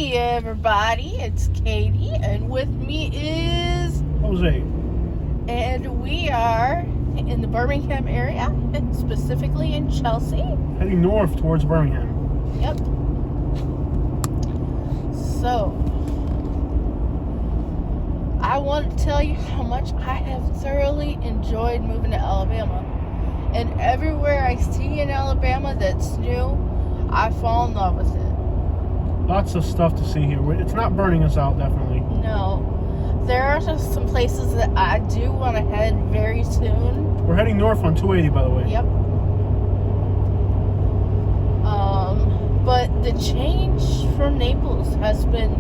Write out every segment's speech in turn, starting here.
Hey everybody, it's Katie, and with me is Jose. And we are in the Birmingham area, specifically in Chelsea. Heading north towards Birmingham. Yep. So, I want to tell you how much I have thoroughly enjoyed moving to Alabama. And everywhere I see in Alabama that's new, I fall in love with it. Lots of stuff to see here. It's not burning us out, definitely. No. There are just some places that I do want to head very soon. We're heading north on 280, by the way. Yep. But the change from Naples has been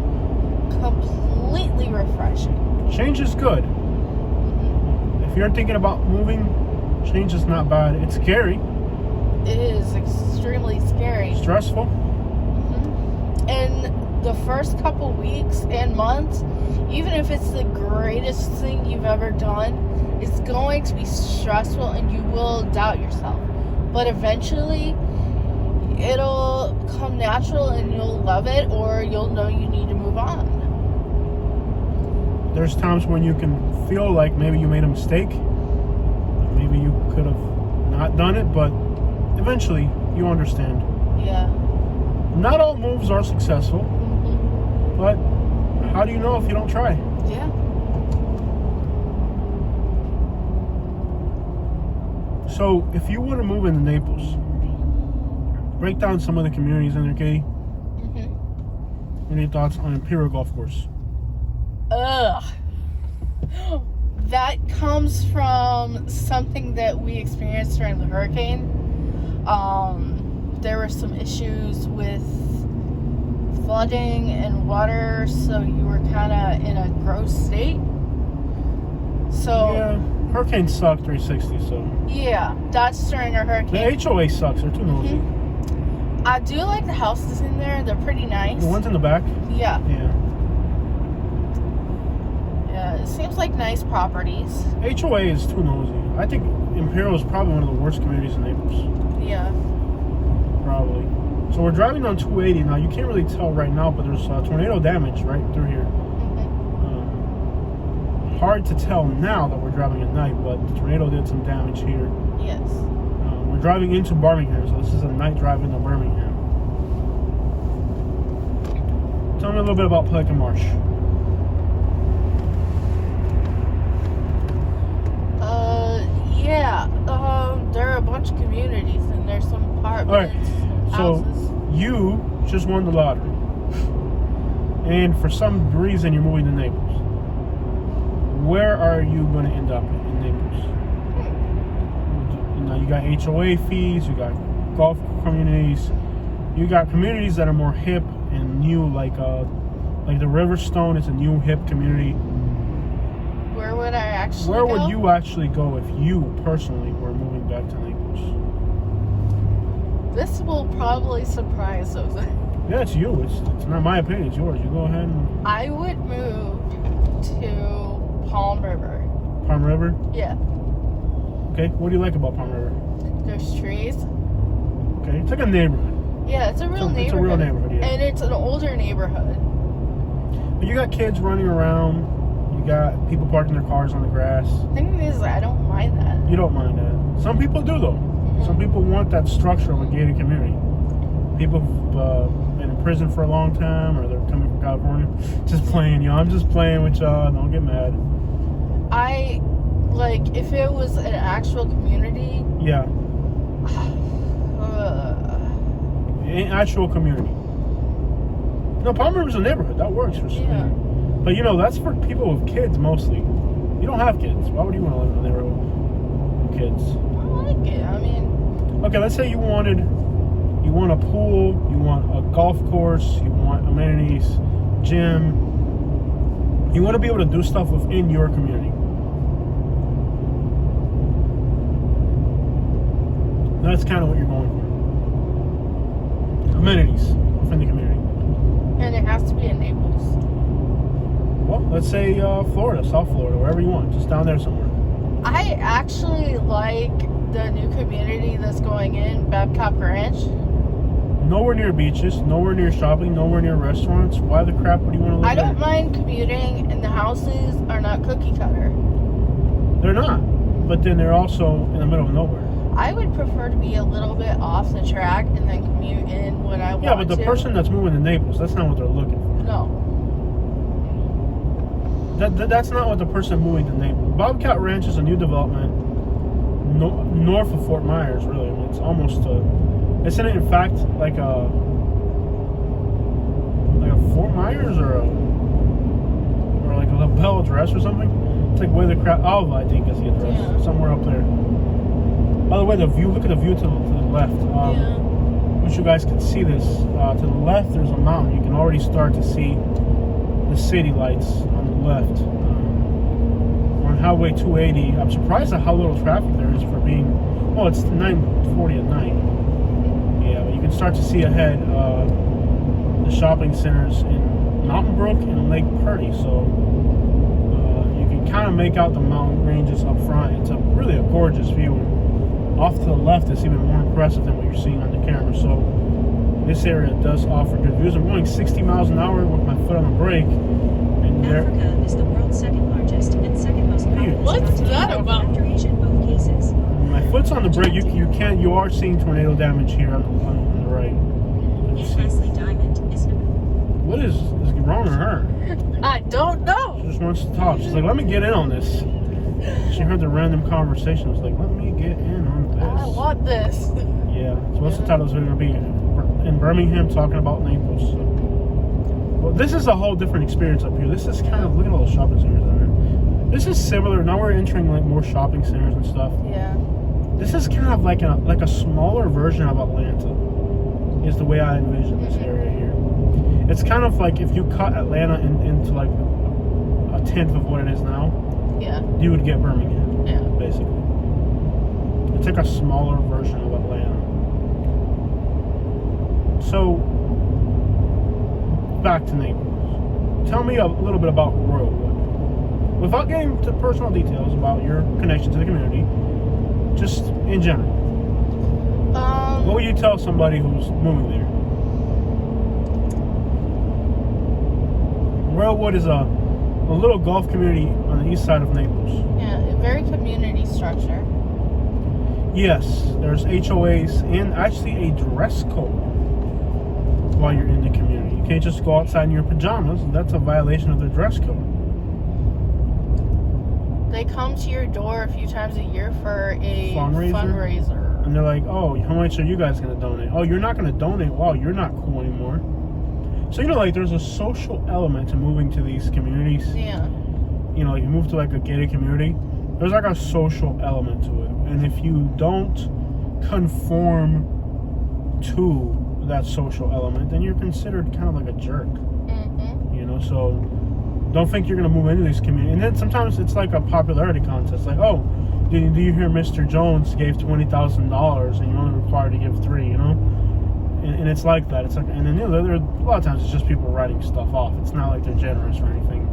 completely refreshing. Change is good. Mm-hmm. If you're thinking about moving, change is not bad. It's scary. It is extremely scary. Stressful. Mm-hmm. And the first couple weeks and months, even if it's the greatest thing you've ever done, it's going to be stressful and you will doubt yourself. But eventually, it'll come natural and you'll love it, or you'll know you need to move on. There's times when you can feel like maybe you made a mistake. Maybe you could have not done it, but eventually you understand. Yeah. Not all moves are successful, Mm-hmm. but how do you know if you don't try? Yeah. So, if you were to move into Naples, break down some of the communities in there, Katie. Mm-hmm. What are your thoughts on Imperial Golf Course? Ugh. That comes from something that we experienced during the hurricane. There were some issues with flooding and water, so you were kind of in a gross state. So Yeah, hurricane sucked 360, so. yeah, that's during a hurricane. The HWY sucks, they're too nosy. Mm-hmm. I do like the houses in there, they're pretty nice. The ones in the back? Yeah. Yeah. Yeah, it seems like nice properties. HWY is too nosy. I think Imperial is probably one of the worst communities in Naples. Yeah. Probably. So we're driving on 280 now. You can't really tell right now, but there's tornado damage right through here. Mm-hmm. Hard to tell now that we're driving at night, but the tornado did some damage here. Yes. We're driving into Birmingham, so this is a night drive into Birmingham. Tell me a little bit about Pelican Marsh. Yeah. There are a bunch of communities and there's some apartments, So houses. you just won the lottery, and for some reason you're moving to Naples. Where are you going to end up in Naples? You know, you got HOA fees, you got golf communities, you got communities that are more hip and new, like the Riverstone is a new hip community. Where would I actually Where go? would you actually go if you personally were moving back to Naples? This will probably surprise Jose. Yeah, it's you. It's not my opinion. It's yours. You go ahead and... I would move to Palm River. Palm River? Yeah. Okay. What do you like about Palm River? There's trees. Okay. It's like a neighborhood. Yeah, it's a real neighborhood. It's a real neighborhood, yeah. And it's an older neighborhood. But you got kids running around. You got people parking their cars on the grass. The thing is, I don't mind that. You don't mind that. Some people do, though. Mm-hmm. Some people want that structure of a gated community. People have been in prison for a long time, or they're coming from California. Just playing, y'all. I'm just playing with y'all. Don't get mad. If it was an actual community. Yeah. An actual community. No, Palm River's a neighborhood. That works for some. Yeah. But that's for people with kids mostly. You don't have kids. Why would you want to live in a neighborhood with kids? I like it. I mean, Okay, let's say you want a pool, you want a golf course, you want amenities, gym. You want to be able to do stuff within your community. That's kind of what you're going for. Amenities within the community. and it has to be in Naples. Well, let's say Florida, South Florida, wherever you want, just down there somewhere. I actually like the new community that's going in, Babcock Ranch. nowhere near beaches, nowhere near shopping, nowhere near restaurants. Why the crap would you want to live I don't there? mind commuting, and the houses are not cookie cutter. They're not. But then they're also in the middle of nowhere. I would prefer to be a little bit off the track and then commute in when I want to. Yeah, but the person that's moving to Naples, that's not what they're looking for. No. That's not what the person moving to Naples. Bobcat Ranch is a new development north of Fort Myers, really. I mean, it's almost isn't it in fact like a Fort Myers or like a LaBelle address or something? It's like where the crap Alva, I think, is the address. Yeah. Somewhere up there. By the way, the view, look at the view to the left. Yeah. Wish you guys could see this. To the left, there's a mountain. You can already start to see the city lights on the left. We're on Highway 280. I'm surprised at how little traffic there is for being. Well, it's 9:40 at night. Yeah, but you can start to see ahead the shopping centers in Mountain Brook and Lake Purdy. So you can kind of make out the mountain ranges up front. It's really a gorgeous view. Off to the left, it's even more impressive than what you're seeing on the camera. So this area does offer good views. I'm going 60 miles an hour with my foot on the brake. And Africa is the world's second largest and second most populous What's continent that about? after Asia in both cases. my foot's on the brake. You are seeing tornado damage here on the right. It's Leslie Diamond, isn't it? What is wrong with her? I don't know. She just wants to talk. She's like, let me get in on this. She heard the random conversation. I was like, let me get in on this. I want this. Yeah. So what's the title of this video going to be? In Birmingham, talking about Naples. Well, this is a whole different experience up here. This is kind of, look at all the shopping centers down there. This is similar. Now we're entering like more shopping centers and stuff. Yeah. This is kind of like a smaller version of Atlanta. Is the way I envision this area here. It's kind of like if you cut Atlanta into like a tenth of what it is now. Yeah. You would get Birmingham. Yeah. Basically. It's like a smaller version of Atlanta. So, back to Naples. Tell me a little bit about Royalwood. Without getting into personal details about your connection to the community, just in general. What would you tell somebody who's moving there? Royalwood is a little golf community on the east side of Naples. Yeah, a very community structure. Yes, there's HOAs and actually a dress code while you're in the community. You can't just go outside in your pajamas. That's a violation of their dress code. They come to your door a few times a year for a Fundraiser? And they're like, oh, how much are you guys going to donate? Oh, you're not going to donate? Wow, you're not cool anymore. So, like, there's a social element to moving to these communities. Yeah. Like you move to like a gated community, there's like a social element to it. And if you don't conform to that social element, then you're considered kind of like a jerk. Mm-hmm. So don't think you're going to move into these communities. And then sometimes it's like a popularity contest. Like, oh, do you hear Mr. Jones gave $20,000 and you're only required to give $3,000, And it's like that. It's like, and then there a lot of times it's just people writing stuff off. It's not like they're generous or anything.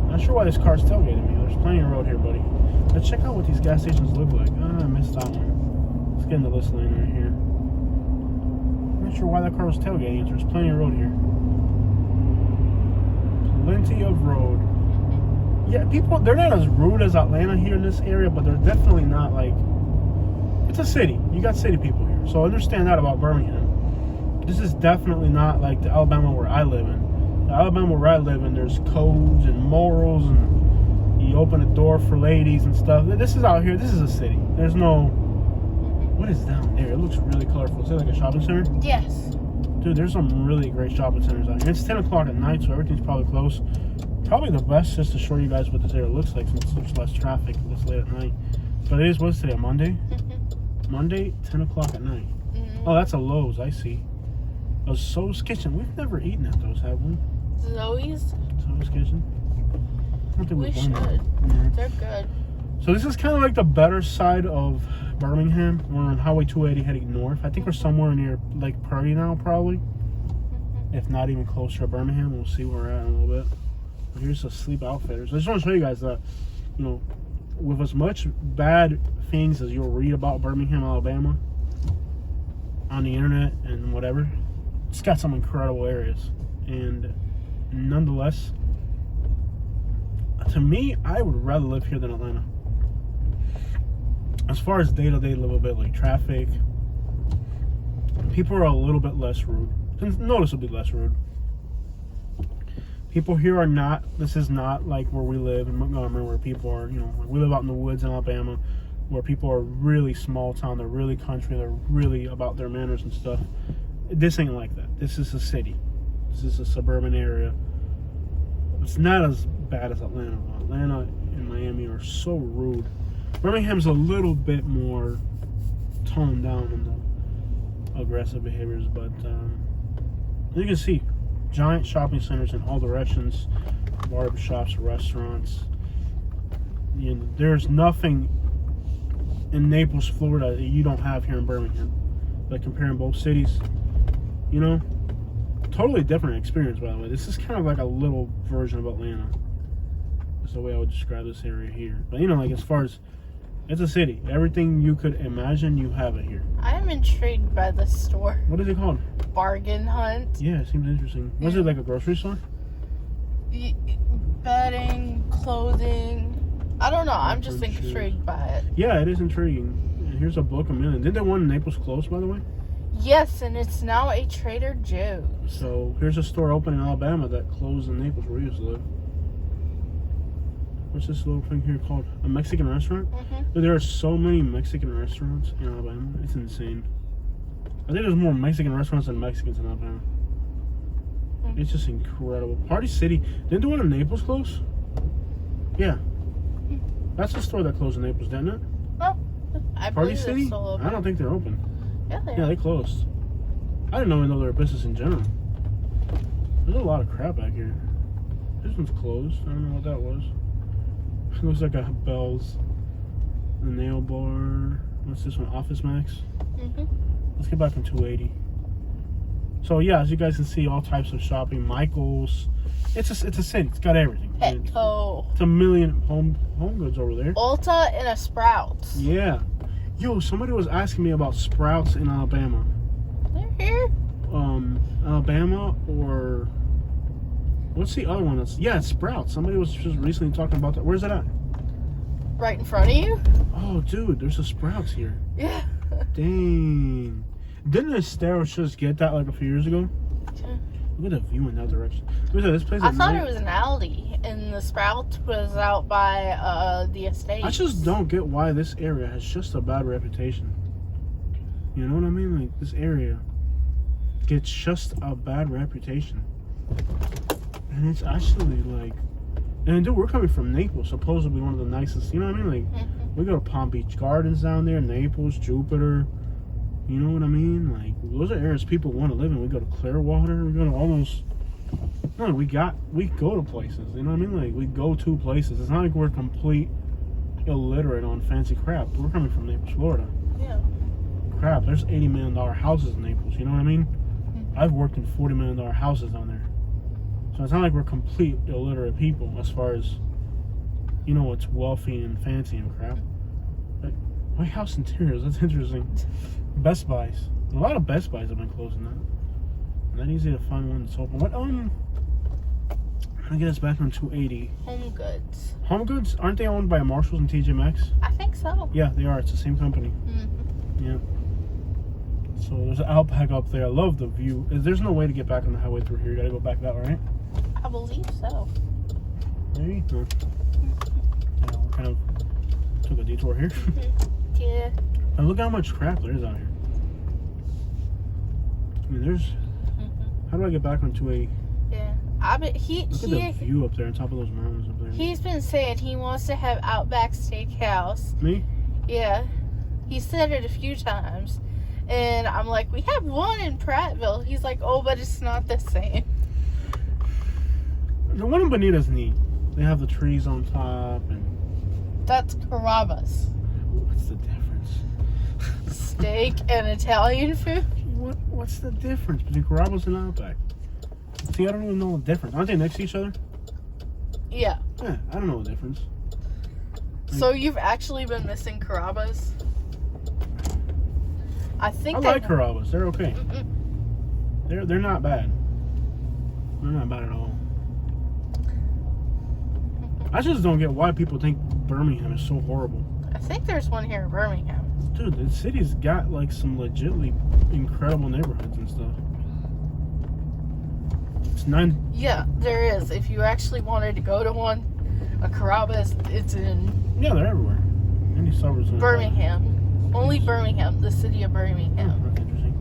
Not sure why this car's tailgating me. There's plenty of road here, buddy. Let's check out what these gas stations look like. I missed that one. Let's get in the list lane right here. Not sure why that car was tailgating. There's plenty of road here. Plenty of road. Yeah, people, they're not as rude as Atlanta here in this area, but they're definitely not like, it's a city. You got city people here. So understand that about Birmingham. This is definitely not like the Alabama where I live in. The Alabama where I live in, there's codes and morals, and you open a door for ladies and stuff. This is out here. This is a city. There's no. What is down there? It looks really colorful. Is it like a shopping center? Yes. Dude, there's some really great shopping centers out here. It's 10 o'clock at night, so everything's probably closed. Probably the best just to show you guys what this area looks like since there's less traffic this late at night. But it is, what's today, Monday? Monday, 10 o'clock at night. Mm-hmm. Oh, that's a Lowe's, I see. A Zoe's Kitchen. We've never eaten at those, have we? Zoe's? Zoe's Kitchen? I don't think We we've should. done that. Yeah. They're good. So this is kind of like the better side of Birmingham. We're on Highway 280 heading north. I think we're somewhere near Lake Purdy now, probably. If not even closer to Birmingham. We'll see where we're at in a little bit. But here's the Sleep Outfitters. I just want to show you guys that, with as much bad things as you'll read about Birmingham, Alabama, on the internet and whatever, it's got some incredible areas. And nonetheless, to me, I would rather live here than Atlanta. As far as day-to-day livability, traffic, people are a little bit less rude. Noticeably less rude. People here are not, this is not like where we live in Montgomery, where people are, you know, we live out in the woods in Alabama, where people are really small town, they're really country, they're really about their manners and stuff. This ain't like that. This is a city. This is a suburban area. It's not as bad as Atlanta. Atlanta and Miami are so rude. Birmingham's a little bit more toned down in the aggressive behaviors, but you can see giant shopping centers in all directions, barbershops, restaurants. You know, there's nothing in Naples, Florida that you don't have here in Birmingham. Like comparing both cities, you know, totally different experience, by the way. This is kind of like a little version of Atlanta. That's the way I would describe this area here. But you know, like as far as, it's a city. Everything you could imagine, you have it here. I am intrigued by this store. What is it called? Bargain Hunt. Yeah, it seems interesting. Was it like a grocery store? Bedding, clothing. I don't know. I'm just intrigued by it. Yeah, it is intriguing. And here's a book a million. Did that one in Naples close, by the way? Yes, and it's now a Trader Joe's. So here's a store open in Alabama that closed in Naples where we used to live. What's this little thing here called? A Mexican restaurant? Mm-hmm. There are so many Mexican restaurants in Alabama. It's insane. I think there's more Mexican restaurants than Mexicans in Alabama. Mm-hmm. It's just incredible. Party City. Didn't the one in Naples close? Yeah. That's the store that closed in Naples, didn't it? Oh, I Party believe City? it's still open. I don't think they're open. Yeah, they Yeah, are. they closed. I didn't even know they were a business in general. There's a lot of crap back here. This one's closed. I don't know what that was. It looks like a Bell's. The nail bar. What's this one? Office Max. Mm-hmm. Let's get back on 280. So yeah, as you guys can see, all types of shopping. Michael's. It's a city. It's got everything. Petco. It's a million home goods over there. Ulta and a Sprouts. Yeah. Yo, somebody was asking me about Sprouts in Alabama. They're here. Alabama or what's the other one? It's Sprouts. Somebody was just recently talking about that. Where's it at? Right in front of you. Oh, dude, there's a Sprouts here. Yeah. Dang. Didn't the Steros just get that like a few years ago? Look at the view in that direction. Look at this place. I thought it was an Aldi, and the Sprouts was out by the estate. I just don't get why this area has just a bad reputation. You know what I mean? Like, this area gets just a bad reputation. And it's actually like, and dude, we're coming from Naples, supposedly one of the nicest, you know what I mean? Like, Mm-hmm. we go to Palm Beach Gardens down there, Naples, Jupiter. You know what I mean? Like, those are areas people want to live in. We go to Clearwater. We go to all those. No, we go to places. You know what I mean? Like, we go to places. It's not like we're complete illiterate on fancy crap. We're coming from Naples, Florida. Yeah. Crap, there's $80 million houses in Naples. You know what I mean? Mm-hmm. I've worked in $40 million houses down there. So it's not like we're complete illiterate people as far as, you know, what's wealthy and fancy and crap. But White House interiors, that's interesting. Best Buys. A lot of Best Buys have been closing now. Not easy to find one that's open. What, I'm gonna get us back on 280. Home Goods. Home Goods, aren't they owned by Marshalls and TJ Maxx? I think so. Yeah, they are. It's the same company. Mm-hmm. Yeah. So there's an Outback up there. I love the view. There's no way to get back on the highway through here. You gotta go back that way, right? I believe so. Maybe? No. Yeah, we kind of took a detour here. Yeah. And look how much crap there is out here. I mean, there's... Mm-hmm. How do I get back on 280? Yeah. I bet Look at the view up there on top of those mountains up there. he's been saying he wants to have Outback Steakhouse. Me? Yeah. He said it a few times. And I'm like, we have one in Prattville. He's like, oh, but it's not the same. The one in Bonita's neat. They have the trees on top and... That's Carrabba's. What's the difference? Steak and Italian food. What's the difference between Carrabba's and Outback? See, I don't even know the difference. Aren't they next to each other? Yeah. Yeah, I don't know the difference. So you've actually been missing Carrabba's? I think I like Carrabba's. They're okay. They're not bad. They're not bad at all. I just don't get why people think Birmingham is so horrible. I think there's one here in Birmingham. Dude, the city's got like some legitly incredible neighborhoods and stuff. It's 9. Yeah, there is. If you actually wanted to go to one, a Carrabba's, it's in Yeah, they're everywhere. Any suburbs in Birmingham. Only Birmingham, the city of Oh, Birmingham. that's interesting.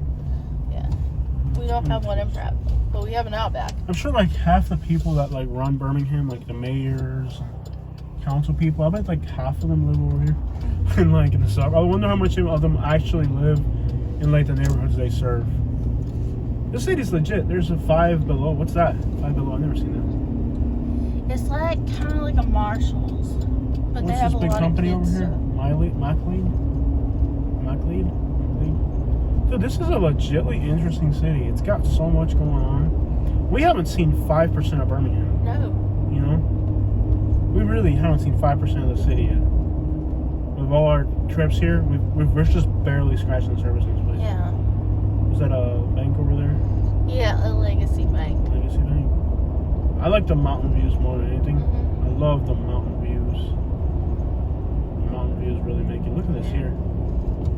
Yeah. We don't have one in Pratt, but we have an Outback. I'm sure like half the people that like run Birmingham, like the mayors, council people, I bet like half of them live over here. And like in the suburbs. I wonder how much of them actually live in like the neighborhoods they serve. This city's legit. There's a Five Below. What's that? Five Below. I've never seen that. It's like kind of like a Marshall's, but they What's have this a big lot company of over kids here? MacLean? Dude, this is a legitly interesting city. It's got so much going on. We haven't seen 5% of Birmingham. No. You know? We really haven't seen 5% of the city yet. With all our trips here, we're just barely scratching the surface in this place. Yeah. Is that a bank over there? Yeah, a Legacy Bank. Legacy Bank? I like the mountain views more than anything. Mhm. I love the mountain views. The mountain views really make it. Look at this here.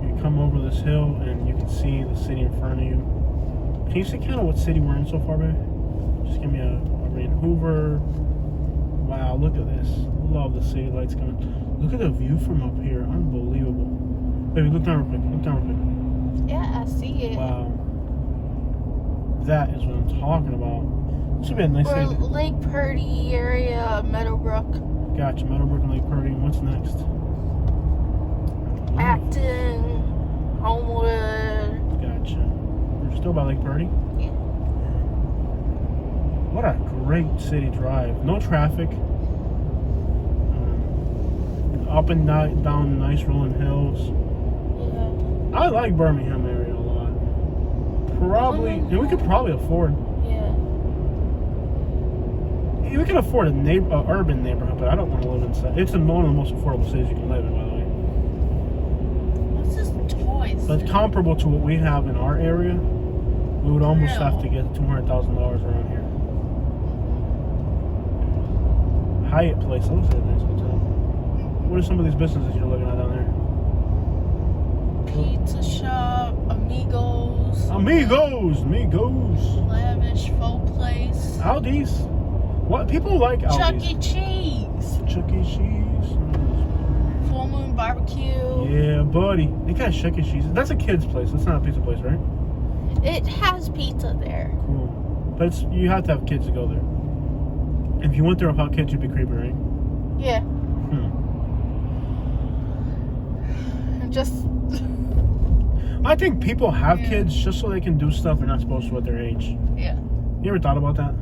You come over this hill and you can see the city in front of you. Can you see kind of what city we're in so far, babe? Just give me we're in Hoover. Wow, look at this. Love the city lights coming. Look at the view from up here. Unbelievable. Baby, look down real quick. Look down real quick. Yeah, I see it. Wow. That is what I'm talking about. This should be a nice Or city. Lake Purdy area, Meadowbrook, Gotcha. Meadowbrook and Lake Purdy. What's next? Acton, Homewood. Gotcha. We're still by Lake Purdy? Yeah. What a great city drive. No traffic. Up and down nice rolling hills. Yeah. I like Birmingham area a lot. Probably, and we could probably afford. Yeah. We can afford a urban neighborhood, but I don't want to live inside. It's one of the most affordable cities you can live in, by the way. What's this toys? But comparable to what we have in our area, we would almost have to get $200,000 around here. Hyatt Place, that looks like a nice hotel. What are some of these businesses you're looking at down there? Pizza shop, Amigos. Amigos! Lavish Folk Place. Aldi's? What? People like Aldi's. Chuck E. Cheese. Chuck E. Cheese. Full Moon Barbecue. Yeah, buddy. They got Chuck E. Cheese. That's a kid's place. That's not a pizza place, right? It has pizza there. Cool. But you have to have kids to go there. If you went there without kids, you'd be creepy, right? Yeah. Just. I think people have kids just so they can do stuff they're not supposed to at their age. Yeah. You ever thought about that?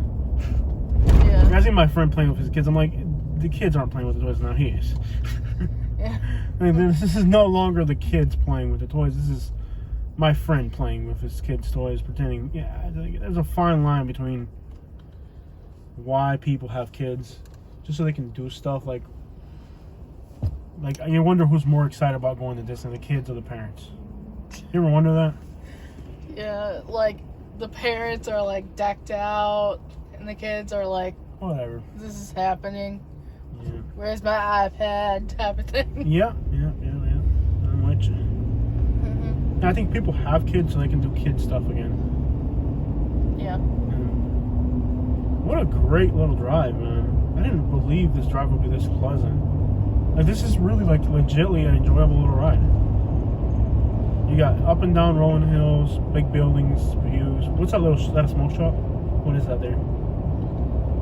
Yeah. I see my friend playing with his kids. I'm like, the kids aren't playing with the toys now. He is. Yeah. I mean, this is no longer the kids playing with the toys. This is my friend playing with his kids' toys, pretending. Yeah, there's a fine line between why people have kids, just so they can do stuff like you wonder who's more excited about going to Disney, the kids or the parents. You ever wonder that? Yeah, like the parents are like decked out, and the kids are like, Whatever. "This is happening. Yeah. Where's my iPad?" type of thing. Yeah. I'm with you. Mm-hmm. I think people have kids so they can do kid stuff again. Yeah. What a great little drive, man. I didn't believe this drive would be this pleasant. Like, this is really, like, legitly an enjoyable little ride. You got up and down rolling hills, big buildings, views. What's that is that a smoke shop? What is that there?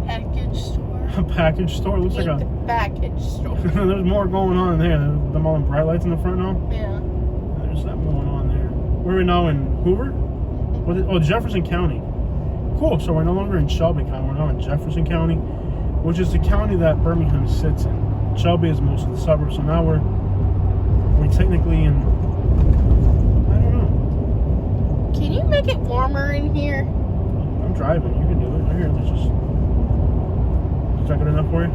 Package store. A package store? It looks like a... package store. There's more going on there. Them all the bright lights in the front now? Yeah. There's that going on there. Where are we now, in Hoover? What is, Jefferson County. Cool, so we're no longer in Shelby County. We're now in Jefferson County, which is the county that Birmingham sits in. Shelby is most of the suburbs, so now we're technically in... I don't know. Can you make it warmer in here? I'm driving. You can do it. Here, let's just... Is that good enough for you?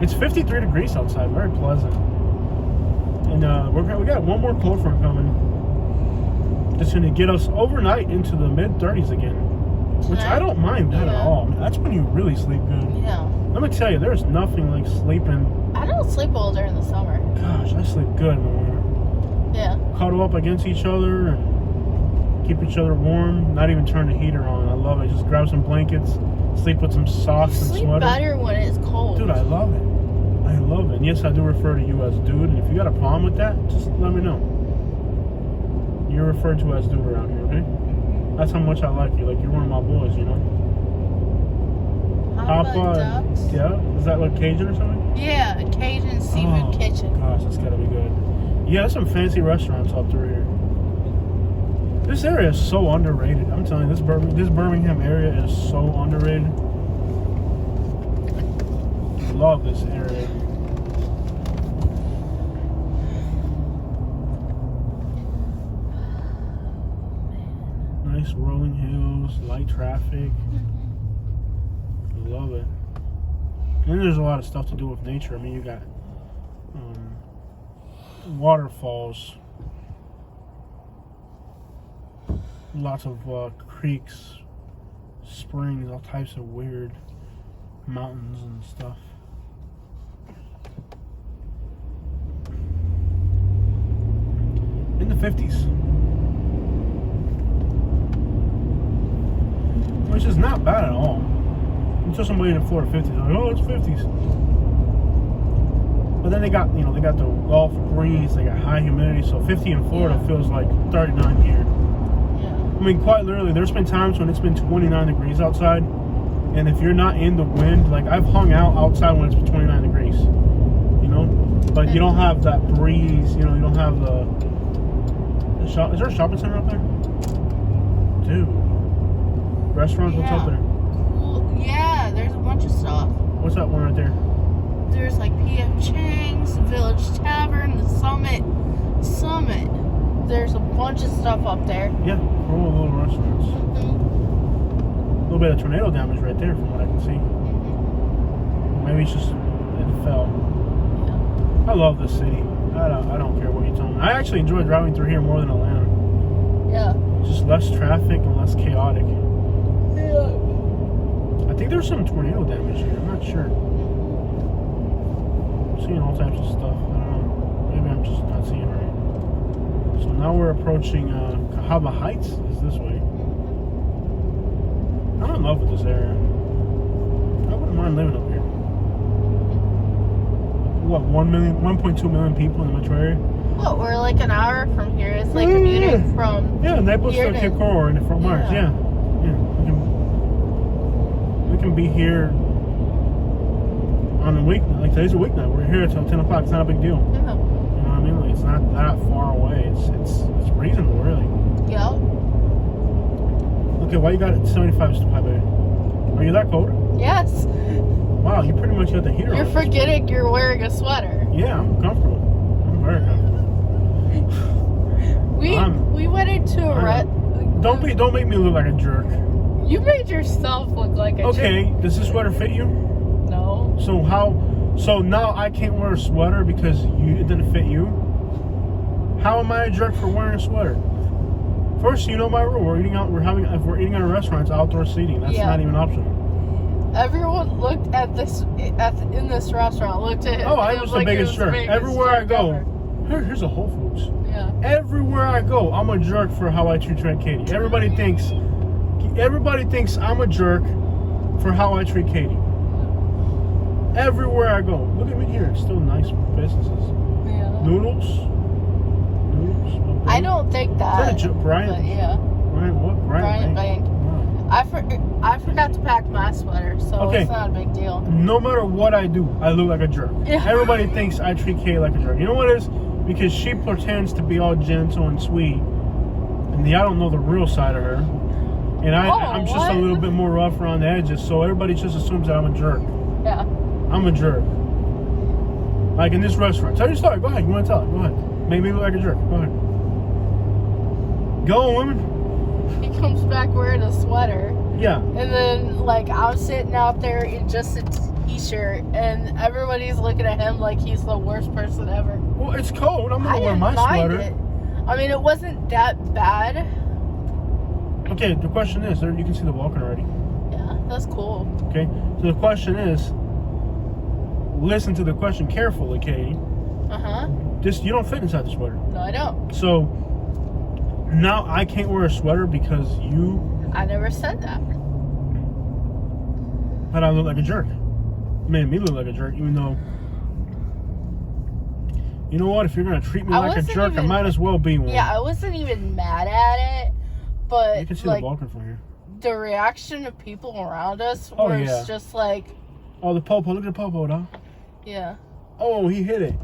It's 53 degrees outside. Very pleasant. And we got one more cold front coming. that's going to get us overnight into the mid-30s again. Which I don't mind that at all. I mean, that's when you really sleep good. Yeah. Let me tell you, there's nothing like sleeping. I don't sleep well during the summer. Gosh, I sleep good in the winter. Yeah. Cuddle up against each other and keep each other warm. Not even turn the heater on. I love it. Just grab some blankets, sleep with some socks and Sleep sweater. better when it's cold. Dude, I love it. I love it. And yes, I do refer to you as dude. And if you got a problem with that, just let me know. You're referred to as dude around here, okay? That's how much I like you. Like, you're one of my boys, you know? Papa ducks. Yeah? Is that like Cajun or something? Yeah, a Cajun seafood kitchen. Gosh, that's gotta be good. Yeah, there's some fancy restaurants up through here. This area is so underrated. I'm telling you, this Birmingham area is so underrated. Love this area. Nice rolling hills, light traffic. Love it. And there's a lot of stuff to do with nature. I mean, you got waterfalls, lots of creeks, springs, all types of weird mountains and stuff. In the 50s. Which is not bad at all. Until somebody in the Florida 50s, like, oh, it's 50s. But then they got the Gulf breeze, they got high humidity, so 50 in Florida feels like 39 here. Yeah. I mean, quite literally, there's been times when it's been 29 degrees outside, and if you're not in the wind, like I've hung out outside when it's been 29 degrees, you know? But you don't have that breeze, you know, you don't have the shop. Is there a shopping center up there? Dude. Restaurants, what's up there? Cool. Yeah, there's a bunch of stuff. What's that one right there? There's like P.F. Chang's, Village Tavern, the Summit. There's a bunch of stuff up there. Yeah, cool little restaurants. Mm-hmm. A little bit of tornado damage right there from what I can see. Mm-hmm. Maybe it's just, it fell. Yeah. I love this city. I don't care what you tell me. I actually enjoy driving through here more than Atlanta. Yeah. Just less traffic and less chaotic. Yeah. I think there's some tornado damage here. I'm not sure. I'm seeing all types of stuff. I don't know. Maybe I'm just not seeing right. So now we're approaching Cahaba Heights. Is this way? I'm in love with this area. I wouldn't mind living up here. What, 1.2 million people in the metro area? Well, we're like an hour from here. It's like commuting from Naples here to Cape Coral and Fort Myers. Yeah. We can be here on a week. Like today's a weeknight. We're here until 10 o'clock. It's not a big deal. Yeah. You know what I mean? Like it's not that far away. It's reasonable, really. Yeah. Okay, why you got it 75 still high, baby? Are you that cold? Yes. Wow, you pretty much got the heater on. You're forgetting you're wearing a sweater. Yeah, I'm comfortable. I'm very comfortable. We went into a Don't make me look like a jerk. You made yourself look like a Okay, does this sweater fit you? No. So now I can't wear a sweater because it didn't fit you? How am I a jerk for wearing a sweater? First, you know my rule. If we're eating at a restaurant, it's outdoor seating. That's not even optional. Everyone looked at this in this restaurant. Looked at Oh, I was the biggest jerk. Everywhere I go, ever. here's a Whole Foods. Yeah. Everywhere I go, I'm a jerk for how I treat Katie. Everybody thinks I'm a jerk for how I treat Katie. Everywhere I go. Look at me here. It's still nice businesses. Yeah. Noodles. I don't think that. Is that Brian? But yeah. Brian what? Brian Bank. Wow. I forgot to pack my sweater, so it's not a big deal. No matter what I do, I look like a jerk. Yeah. Everybody thinks I treat Katie like a jerk. You know what it is? Because she pretends to be all gentle and sweet, and I don't know the real side of her. And I'm just a little bit more rough around the edges, so everybody just assumes that I'm a jerk. Yeah. I'm a jerk. Like in this restaurant. Tell your story. Go ahead. You want to tell it? Go ahead. Make me look like a jerk. Go ahead. Go on, woman. He comes back wearing a sweater. Yeah. And then, like, I'm sitting out there in just a t-shirt, and everybody's looking at him like he's the worst person ever. Well, it's cold. I'm going to wear my sweater. I mean, it wasn't that bad. Okay, the question is, there you can see the Vulcan already. Yeah, that's cool. Okay, so the question is, listen to the question carefully, Katie. Just you don't fit inside the sweater. No, I don't. So now I can't wear a sweater because you. I never said that. But I look like a jerk. Made me look like a jerk, even though. You know what? If you're gonna treat me like a jerk, I might as well be one. Yeah, I wasn't even mad at it, but you can see like, the Vulcan from here. The reaction of people around us was just like. Oh, the popo! Look at the popo, dog. Yeah. Oh, he hit it.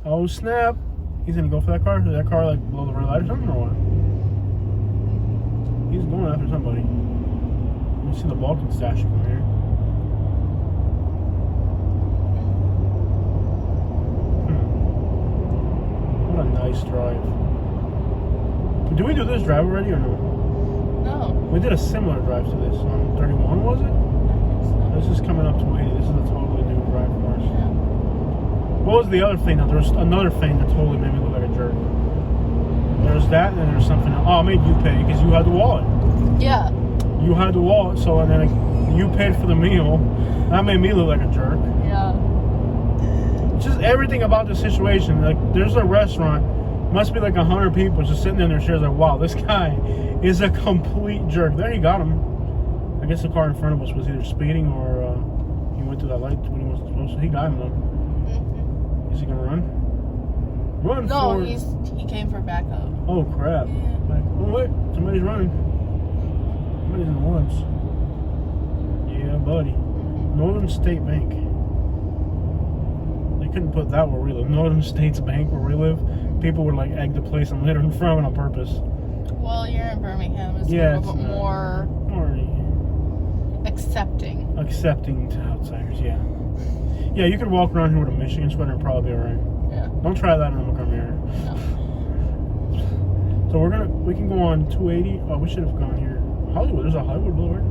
Oh snap! He's gonna go for that car. Is that car like below the red light or something, or what? He's going after somebody. You see the Vulcan stash from here. What a nice drive. Did we do this drive already or no? No. We did a similar drive to this on 31, was it? This is coming up to 80. This is a totally new drive for us. Yeah. What was the other thing? There was another thing that totally made me look like a jerk. There's that, and then there's something else. Oh, I made you pay because you had the wallet. Yeah. You had the wallet, so and then you paid for the meal. That made me look like a jerk. Yeah. Just everything about the situation. Like, there's a restaurant, must be like 100 people just sitting in their chairs. Like, wow, this guy is a complete jerk. There, he got him. I guess the car in front of us was either speeding or he went through that light when he wasn't supposed to. He got him though. Is he gonna run? Run! No, he came for backup. Oh crap! Yeah. Like, oh wait, somebody's running. Somebody's in the woods. Yeah, buddy. Northern State Bank. They couldn't put that where we live. Northern States Bank where we live. People would like egg the place and litter in front of it on purpose. Well, you're in Birmingham. It's a little bit more accepting to outsiders. Yeah. Yeah, you could walk around here with a Michigan sweater and probably be alright. Yeah. Don't try that in the look mirror. No. So we can go on 280. Oh, we should have gone here. Hollywood. There's a Hollywood Boulevard.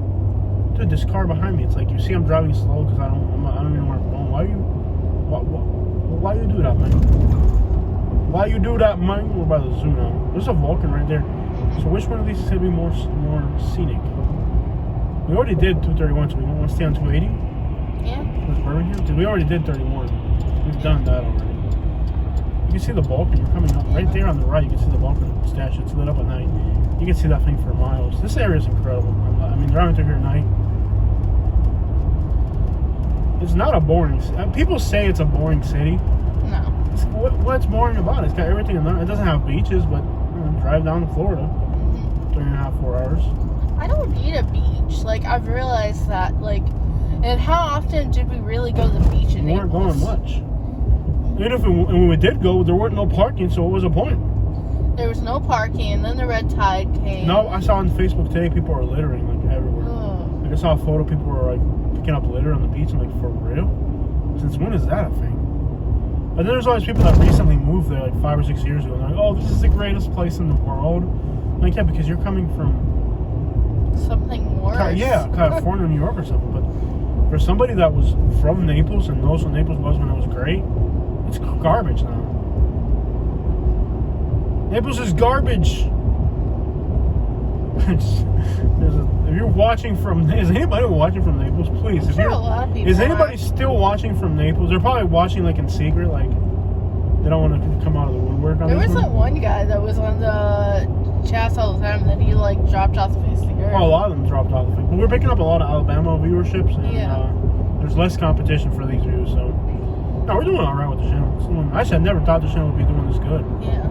Dude, this car behind me. It's like you see I'm driving slow because I don't even know where I'm going. Why you do that, man? Why you do that, man? We're by the zoo now. There's a Vulcan right there. So which one of these is gonna be more scenic? We already did 231, so we want to stay on 280. Yeah. With Birmingham? We already did 31. We've done that already. You can see the Vulcan. You're coming up right there on the right. You can see the Vulcan statue. It's lit up at night. You can see that thing for miles. This area is incredible. I mean, driving through here at night. It's not a boring. People say it's a boring city. No. What's boring about it? It's got everything in there. It doesn't have beaches, but drive down to Florida. 3.5, 4 hours. I don't need a beach. Like, I've realized that. Like, and how often did we really go to the beach in Naples? We weren't going much. And when we did go, there weren't no parking, so what was the point? There was no parking, and then the red tide came. No, I saw on Facebook today people are littering like everywhere. Oh. Like I saw a photo, people were like picking up litter on the beach. I'm like, for real? Since when is that a thing? But then there's always people that recently moved there, like 5 or 6 years ago. And they're like, oh, this is the greatest place in the world. I'm like, yeah, because you're coming from something worse. California, New York, or something. But for somebody that was from Naples and knows what Naples was when it was great, it's garbage now. Naples is garbage. If you're watching from, is anybody watching from Naples? Please, I'm sure a lot of people is anybody still watching from Naples? They're probably watching like in secret, like they don't want to come out of the woodwork. There was that one guy that was on the chats all the time, and then he like dropped off the face of the earth. Oh, a lot of them dropped off the face. But we're picking up a lot of Alabama viewerships, and there's less competition for these views. So, no, we're doing all right with the channel. Actually, I never thought the channel would be doing this good. Yeah.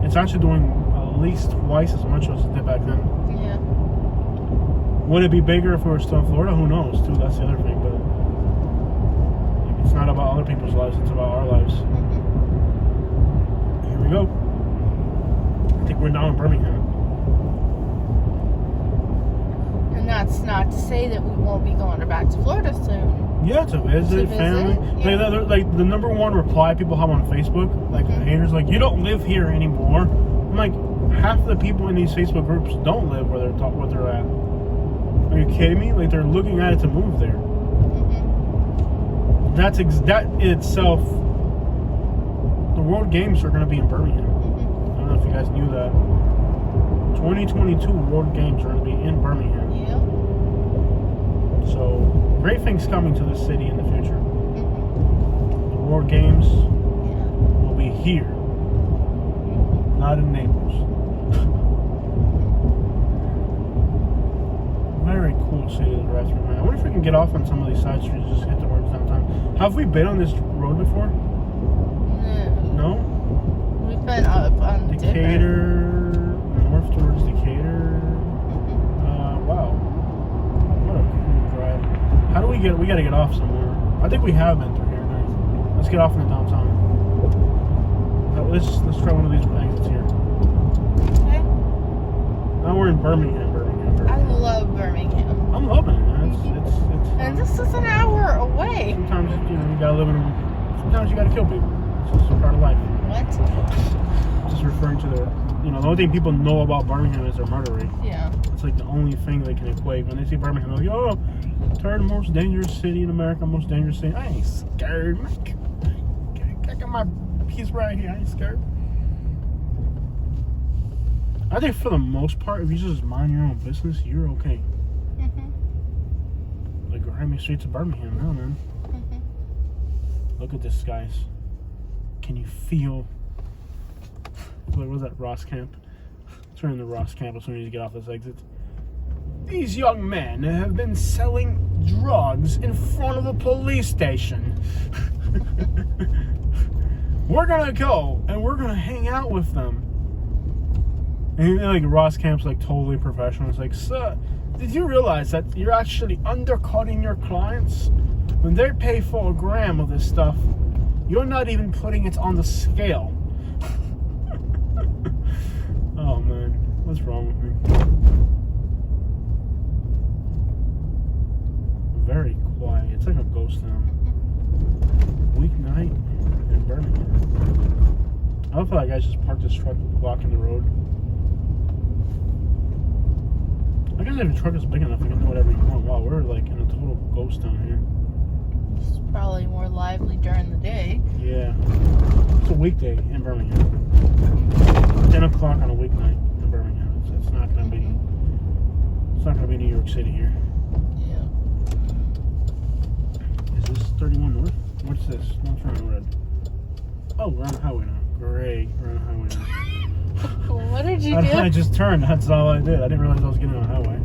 It's actually doing at least twice as much as it did back then. Yeah. Would it be bigger if we were still in Florida? Who knows, too. That's the other thing. But it's not about other people's lives. It's about our lives. Here we go. I think we're down in Birmingham. And that's not to say that we won't be going back to Florida soon. Yeah, to visit family. Yeah. Like the number one reply people have on Facebook, like the haters, like, you don't live here anymore. I'm like, half the people in these Facebook groups don't live where they're at. Are you kidding me? Like, they're looking at it to move there. That itself, the World Games are going to be in Birmingham. know if you guys knew that. 2022 World Games are going to be in Birmingham. Yeah. So, great things coming to this city in the future. Mm-hmm. The World Games Yeah. will be here, not in Naples. Very cool city to drive through, man. I wonder if we can get off on some of these side streets and just get towards downtown. Have we been on this road before? No. No? We've been up on Decatur, north towards Decatur. Wow. What a cool drive. How do we get, we gotta get off somewhere. I think we have been through here. Nice. Let's get off in the downtown. Let's try one of these exits here. Okay. Now we're in Birmingham. I love Birmingham. I'm loving it, man. It's And this is an hour away. sometimes, you know, you gotta live in a, sometimes you gotta kill people. It's just a part of life. What? Just referring to the, you know, the only thing people know about Birmingham is their murder rate. Yeah. It's like the only thing they can equate. When they see Birmingham, they're like, oh, third most dangerous city in America, most dangerous city. I ain't scared, man. I got my piece right here. I ain't scared. I think for the most part, if you just mind your own business, you're okay. Mm-hmm. The grimy streets of Birmingham now, man. Mm-hmm. Look at this, guys. Can you feel? What was that, Ross Camp? Turn into Ross Camp as soon as you get off this exit. These young men have been selling drugs in front of the police station. We're gonna go and we're gonna hang out with them. And like Ross Camp's like totally professional. It's like, sir, did you realize that you're actually undercutting your clients? When they pay for a gram of this stuff, you're not even putting it on the scale. Oh man, what's wrong with me? Very quiet. It's like a ghost town. Weeknight in Birmingham. I love how that guy just parked his truck blocking the road. I guess if your truck is big enough, you can do whatever you want. Wow, we're like in a total ghost town here. It's probably more lively during the day. Yeah. It's a weekday in Birmingham. 10 o'clock on a weeknight in Birmingham. It's not gonna be. It's not gonna be New York City here. Yeah. Is this 31 North? What's this? Don't turn red. Oh, we're on the highway now. Great, we're on the highway now. What did you do? I just turned. That's all I did. I didn't realize I was getting on the highway.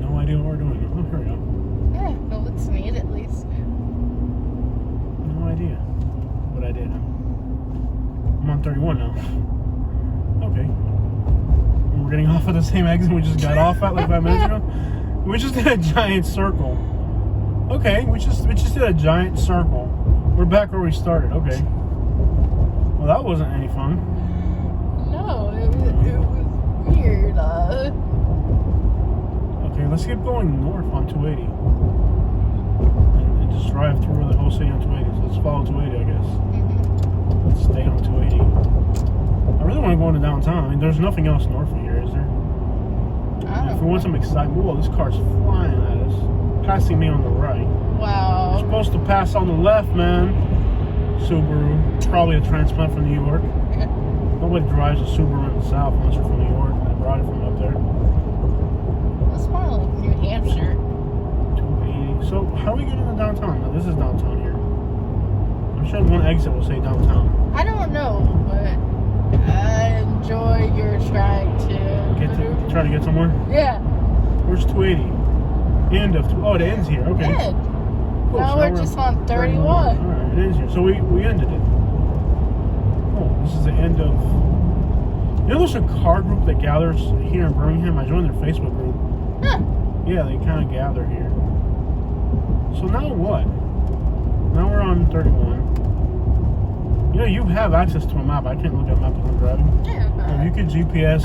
No idea what we're doing. Oh, here we go. Yeah, well, it's neat at least. No idea what I did. I'm on 31 now. Okay. And we're getting off at the same exit we just got off at like 5 minutes ago. We just did a giant circle. Okay, we just did a giant circle. We're back where we started. Okay. Well, that wasn't any fun. No, it was weird. Okay, let's keep going north on 280. And just drive through the whole city on 280. So let's follow 280, I guess. Let's stay on 280. I really want to go into downtown. I mean, there's nothing else north of here, is there? If we want some excitement. Whoa, this car's flying at us. Passing me on the right. Wow. You're supposed to pass on the left, man. Subaru. Probably a transplant from New York. Nobody drives a Subaru in the south unless you're from New York. They brought it from up there. That's more like New Hampshire. 280. So, how do we get into downtown? Now, this is downtown here. I'm sure one exit will say downtown. I don't know, but I enjoy your trying to Try to get somewhere? Yeah. Where's 280? End of oh, it ends here. Okay. Good. Cool. Now So we're just on 31. Alright, it ends here. So we ended it. Oh, this is the end of. You know, there's a car group that gathers here in Birmingham. I joined their Facebook group. Huh. Yeah, they kind of gather here. So now what? Now we're on 31. You know, you have access to a map. I can't look at a map while I'm driving. Yeah. If you could GPS,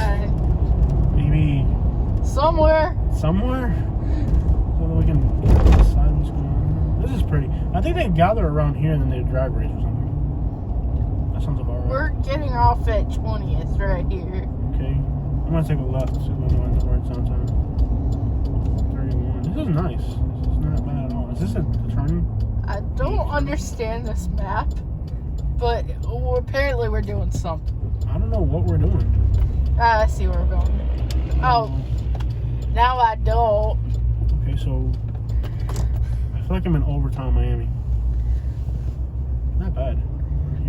maybe Somewhere. somewhere, so that we can decide what's going on. This is pretty. I think they gather around here and then they drag race or something. That sounds about right. We're getting off at 20th right here. Okay. I'm gonna take a left so we know where it's downtown. 31. This is nice. This is not bad at all. Is this a turning? I don't understand this map, But apparently we're doing something. I don't know what we're doing. I see where we're going. Oh, now I don't. Okay, so I feel like I'm in overtime Miami. Not bad.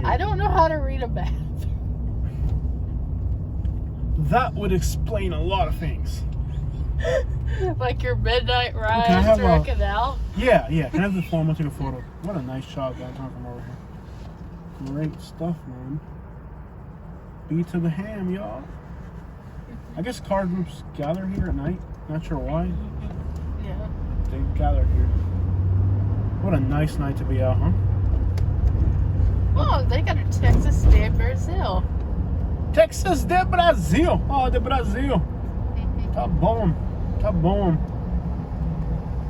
I don't know how to read a map. That would explain a lot of things. Like your midnight ride Can I have through a a- canal. Yeah. Can I have the phone? I'll take a photo. What a nice shot downtown from over here. Great stuff, man. B to the ham, y'all. I guess car groups gather here at night. Not sure why. Yeah. They gather here. What a nice night to be out, huh? Oh, they got a Texas Day Brazil. Texas de Brasil. Oh, de Brasil. Tá bom. Tá bom.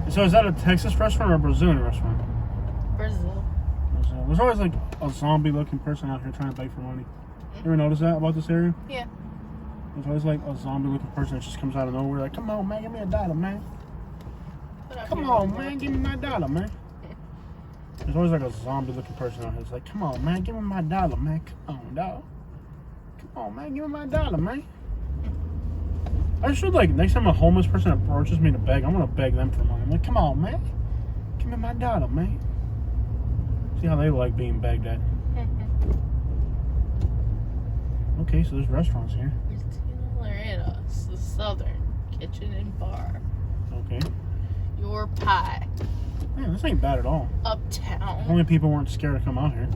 So is that a Texas restaurant or a Brazilian restaurant? Brazil. Brazil. There's always like a zombie-looking person out here trying to beg for money. You ever notice that about this area? Yeah. There's always like a zombie-looking person that just comes out of nowhere, like, "Come on, man, give me $1, man. Put up Come your on, report. man, give me my $1, man." There's always like a zombie-looking person out here. It's like, "Come on, man, give me my $1, man. Come on, dog. Come on, man, give me my $1, man." I should, like, next time a homeless person approaches me to beg, I'm gonna beg them for money. I'm like, "Come on, man, give me my $1, man." See how they like being begged at. Okay, so there's restaurants here. Loretta's, the Southern Kitchen and Bar. Okay. Your Pie. Man, this ain't bad at all. Uptown. Only people weren't scared to come out here.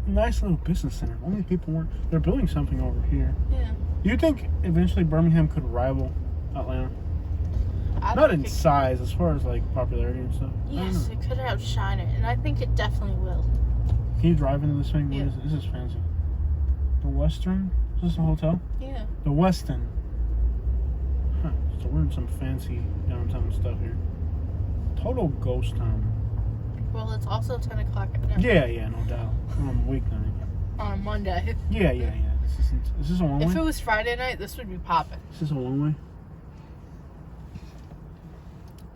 Nice little business center. Only people weren't. They're building something over here. Yeah. Do you think eventually Birmingham could rival Atlanta? I Not think in size, as far as like popularity and stuff. I don't Yes, know. it could outshine it, and I think it definitely will. Can you drive into this thing? Yeah. What is it? This is fancy. The Western? Is this a hotel? Yeah. The Westin. Huh. So we're in some fancy downtown stuff here. Total ghost town. Well, it's also 10 o'clock at night. Yeah, no doubt. On a weeknight. On a Monday. Yeah. Is this a one If it way? was Friday night, this would be popping. Is this a one way?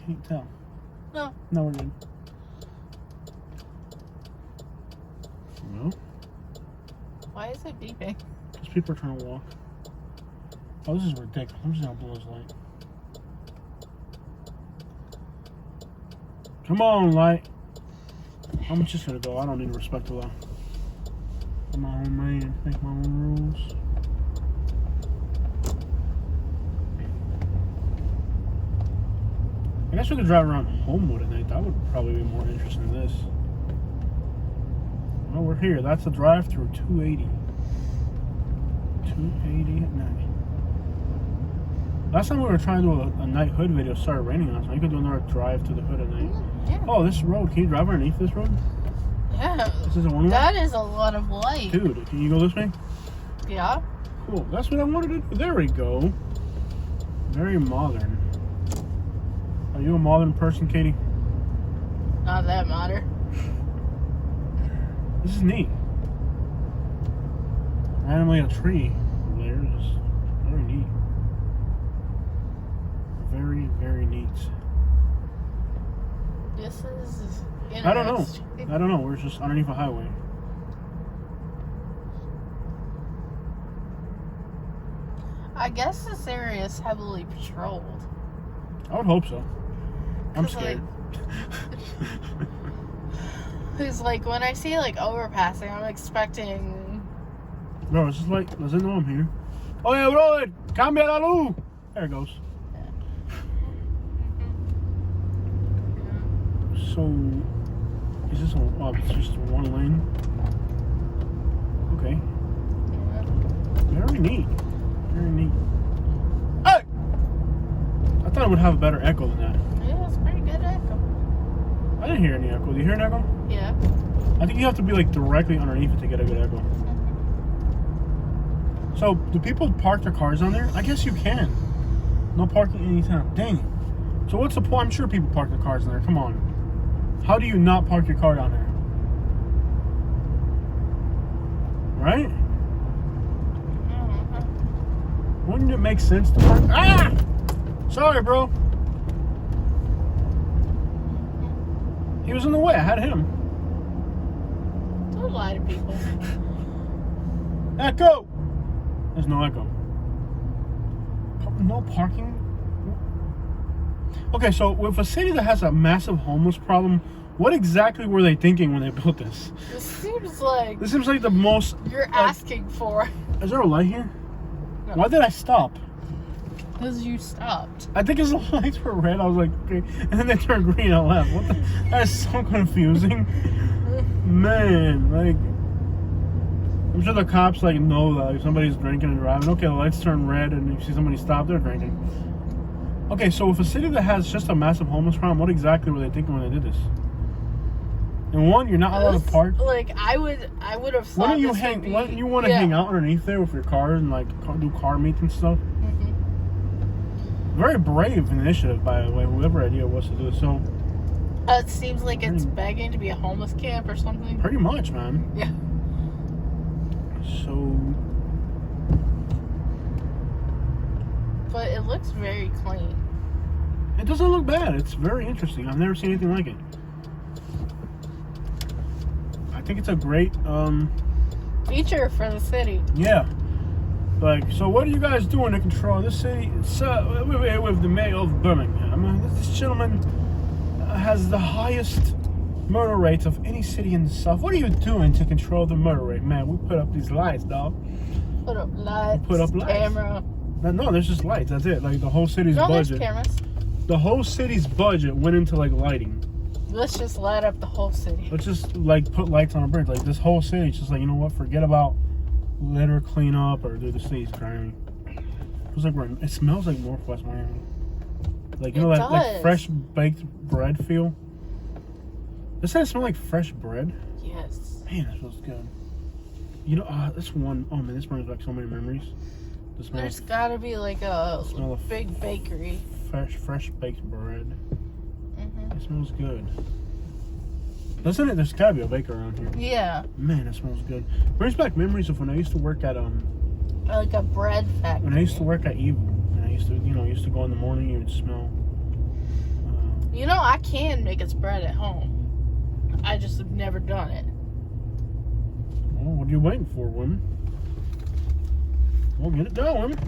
Can't tell. No. No, we're good. Well, Why is it beeping? because people are trying to walk. Oh, this is ridiculous. I'm just gonna blow his light. Come on, light. I'm just gonna go. I don't need to respect the law. I'm my own man. Make my own rules. I guess we could drive around Homewood at night. That would probably be more interesting than this. Well, we're here. That's the drive-through 280. 280 at night. Last time we were trying to do a night hood video, it started raining on us. So you could do another drive to the hood at night. Yeah. Oh, this road. Can you drive underneath this road? Yeah. This is a one-way? That is a lot of light. Dude, can you go this way? Yeah. Cool. That's what I wanted to do. There we go. Very modern. Are you a modern person, Katie? Not that matter. This is neat. Randomly a tree over there is very neat. Very, very neat. This is interesting. I don't know. We're just underneath a highway. I guess this area is heavily patrolled. I would hope so. I'm 'Cause, scared. Because, like, when I see, like, overpassing, I'm expecting... Bro, it's just like, does it know I'm here? Oh yeah, brother! Cambia la luz! There it goes. So, is this it's just one lane? Okay. Very neat. Very neat. Hey! I thought it would have a better echo than that. Yeah, it's pretty good echo. I didn't hear any echo. Do you hear an echo? Yeah. I think you have to be like directly underneath it to get a good echo. So, do people park their cars on there? I guess you can. No parking anytime. Dang it. So what's the point? I'm sure people park their cars in there. Come on. How do you not park your car down there? Right? Wouldn't it make sense to park? Ah! Sorry, bro. He was in the way. I had him. Don't lie to people. Echo! There's no echo. No parking? Okay, so with a city that has a massive homeless problem, what exactly were they thinking when they built this? This seems like The most... you're asking for. Is there a light here? No. Why did I stop? Because you stopped. I think the lights were red. I was like, okay. And then they turned green. I left. What the? That is so confusing. Man, like... I'm sure the cops like know that if somebody's drinking and driving. Okay, the lights turn red and you see somebody stop, they're drinking. Okay, so with a city that has just a massive homeless problem, what exactly were they thinking when they did this? And one, you're not allowed to park. Like I would have thought. Wouldn't you want to hang out underneath there with your car and like do car meets and stuff? Very brave initiative, by the way. Whoever idea was to do it. So it seems like it's begging to be a homeless camp or something. pretty much, man. Yeah. So, but it looks very clean. it doesn't look bad. It's very interesting. I've never seen anything like it. I think it's a great Feature for the city. yeah. Like, so what are you guys doing to control this city? It's we're here with the mayor of Birmingham. This gentleman has the highest murder rates of any city in the south. What are you doing to control the murder rate? Man, we put up these lights, dog. Put up lights. Put up lights. Camera. No, there's just lights. That's it. Like the whole city's No, there's budget. cameras. The whole city's budget went into like lighting. Let's just light up the whole city. Let's just like put lights on a bridge. Like this whole city, it's just like, you know what? Forget about litter cleanup or do the city's grimy. It smells like Northwest Miami. Like, you know, that like fresh baked bread feel. Does that smell like fresh bread? Yes. Man, that smells good. You know, this one, oh man, this brings back so many memories. The smell There's gotta be like a smell of big bakery. fresh baked bread. Mm-hmm. It smells good. Doesn't it? There's gotta be a baker around here. Yeah. Man, it smells good. Brings back memories of when I used to work at Like a bread factory. when I used to work at Evil, and I used to go in the morning, you would smell. You know, I can make its bread at home. I just have never done it. Well, what are you waiting for, women? Well, get it done, women.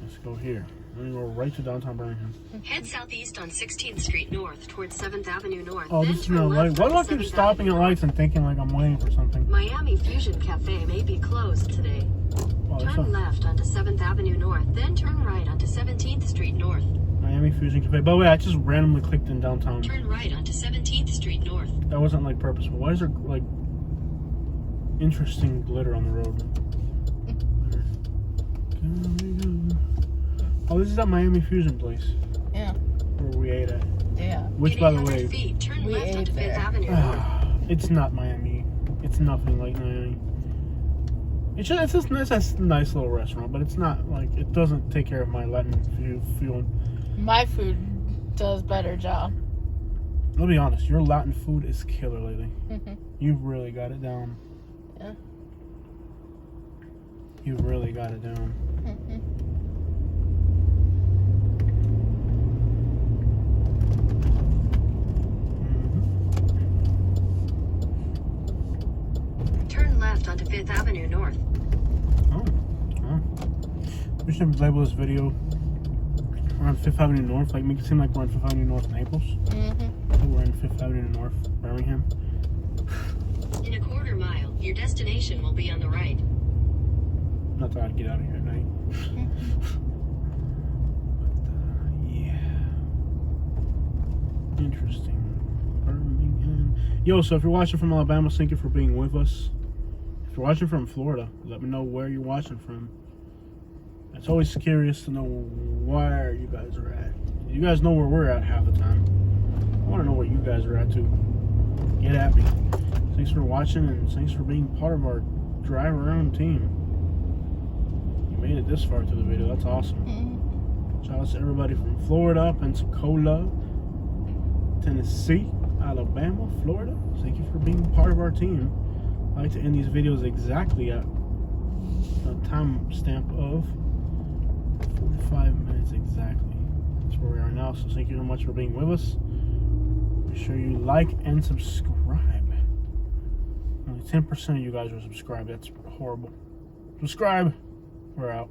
Let's go here. We're gonna go right to downtown Birmingham. Head southeast on 16th Street North towards 7th Avenue North. Oh, then this is turn not light. left Why do I onto keep 7th stopping at Avenue lights and thinking like I'm waiting for something? Miami Fusion Cafe may be closed today. Oh, there's Turn some left onto 7th Avenue North, then turn right onto 17th Street North. Miami Fusion Cafe. By the way, I just randomly clicked in downtown. Turn right onto 17th Street North. That wasn't like purposeful. Why is there like interesting glitter on the road? Oh, this is that Miami Fusion place Yeah. where we ate at. Yeah. Which, In by the 800 way, feet, turn we left ate onto there. 5th Avenue North. it's not Miami. It's nothing like Miami. It's just a nice little restaurant, but it's not like, it doesn't take care of my Latin feeling. My food does better job. I'll be honest, your Latin food is killer lately. Mm-hmm. You've really got it down. Yeah. You've really got it down. Mm-hmm. Turn left onto 5th Avenue North. We should label this video around 5th Avenue North, like make it seem like we're on 5th Avenue North, Naples. Mm-hmm. So we're in 5th Avenue North, Birmingham. In a quarter mile, your destination will be on the right. Not that I'd get out of here at night. But, yeah. Interesting. Birmingham. Yo, so if you're watching from Alabama, thank you for being with us. If you're watching from Florida, let me know where you're watching from. It's always curious to know where you guys are at. You guys know where we're at half the time. I want to know where you guys are at too. Get at me. Thanks for watching and thanks for being part of our drive around team. You made it this far through the video. That's awesome. Mm-hmm. Shout out to everybody from Florida, Pensacola, Tennessee, Alabama, Florida. Thank you for being part of our team. I like to end these videos exactly at a time stamp of 45 minutes exactly. That's where we are now. So thank you so much for being with us. Make sure you like and subscribe. Only 10% of you guys are subscribed. That's horrible. Subscribe. We're out.